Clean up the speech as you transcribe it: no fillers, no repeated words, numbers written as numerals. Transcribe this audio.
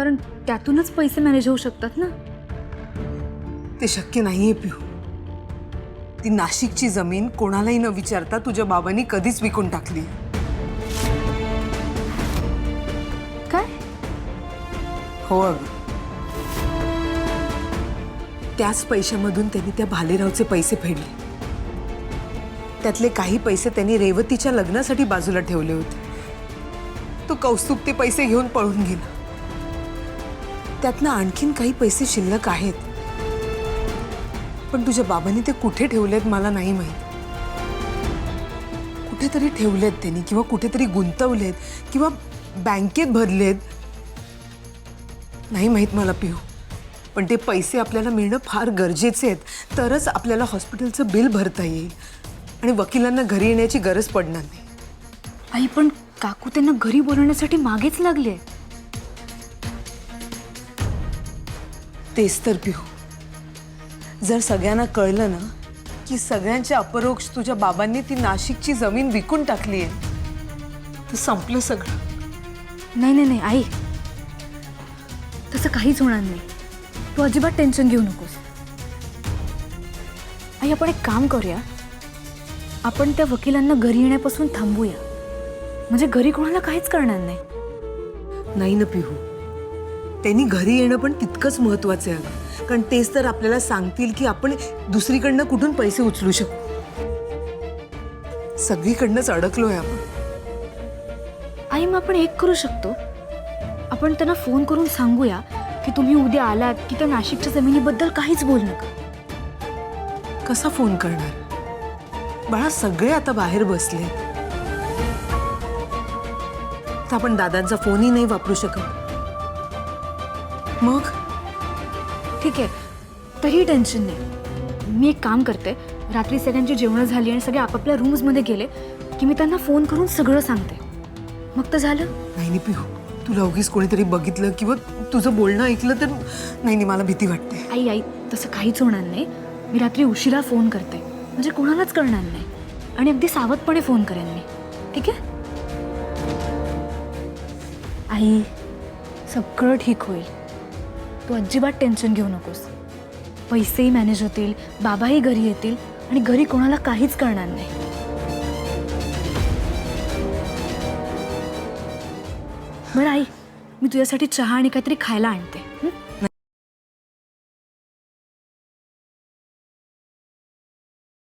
कारण त्यातूनच पैसे मॅनेज होऊ शकतात ना. ते शक्य नाहीये पिऊ. ती नाशिकची जमीन कोणालाही न विचारता तुझ्या बाबांनी कधीच विकून टाकली. काय? हो अगं. त्याच पैशामधून त्यांनी त्या भालेरावचे पैसे फेडले. त्यातले काही पैसे त्यांनी रेवतीच्या लग्नासाठी बाजूला ठेवले होते. तो कौस्तुभ ते पैसे घेऊन पळून गेला. त्यातनं आणखीन काही पैसे शिल्लक आहेत, पण तुझ्या बाबांनी ते कुठे ठेवलेत मला नाही माहित. कुठेतरी ठेवलेत त्यांनी, किंवा कुठेतरी गुंतवलेत, किंवा बँकेत भरलेत, नाही माहित मला पिऊ. पण ते पैसे आपल्याला मिळणं फार गरजेचे आहेत, तरच आपल्याला हॉस्पिटलचं बिल भरता येईल आणि वकिलांना घरी येण्याची गरज पडणार नाही. आई, पण काकू त्यांना घरी बोलवण्यासाठी मागेच लागले. तेच तर पिऊ. जर सगळ्यांना कळलं ना की सगळ्यांच्या अपरोक्ष तुझ्या बाबांनी ती नाशिकची जमीन विकून टाकली आहे, तर संपलं सगळं. नाही नाही नाही आई, तसं काहीच होणार नाही. तू अजिबात टेन्शन घेऊ नकोस. आई, आपण एक काम करूया. आपण त्या वकिलांना घरी येण्यापासून थांबूया, म्हणजे घरी कोणाला काहीच करणार नाही. नाही ना पिहू, त्यांनी घरी येणं पण तितकंच महत्वाचं आहे. कारण तेच तर आपल्याला सांगतील की आपण दुसरीकडनं कुठून पैसे उचलू शकू. सगळीकडनंच अडकलोय आपण. आई, मग आपण एक करू शकतो. आपण त्यांना फोन करून सांगूया की तुम्ही उद्या आलात की त्या नाशिकच्या जमिनीबद्दल काहीच बोलू नका. कसा फोन करणार बाळा? सगळे आता बाहेर बसले, तर आपण दादांचा फोनही नाही वापरू शकत. मग ठीक आहे, तरी टेन्शन नाही. मी एक काम करते, रात्री सगळ्यांची जेवणं झाली आणि सगळे आपापल्या रूम्समध्ये गेले की मी त्यांना फोन करून सगळं सांगते. मग तर झालं. नाही पिहू, तुला उगीच कोणीतरी बघितलं किंवा तुझं बोलणं ऐकलं तर नाही, मला भीती वाटते. आई आई, तसं काहीच होणार नाही. मी रात्री उशिरा फोन करते, म्हणजे कोणालाच कळणार नाही. आणि अगदी सावधपणे फोन करेन मी. ठीक आहे आई, सगळं ठीक होईल. तू अजिबात टेन्शन घेऊ नकोस. पैसेही मॅनेज होतील, बाबाही घरी येतील आणि घरी कोणाला काहीच कळणार नाही. बरं आई, मी तुझ्यासाठी चहा आणि काहीतरी खायला आणते.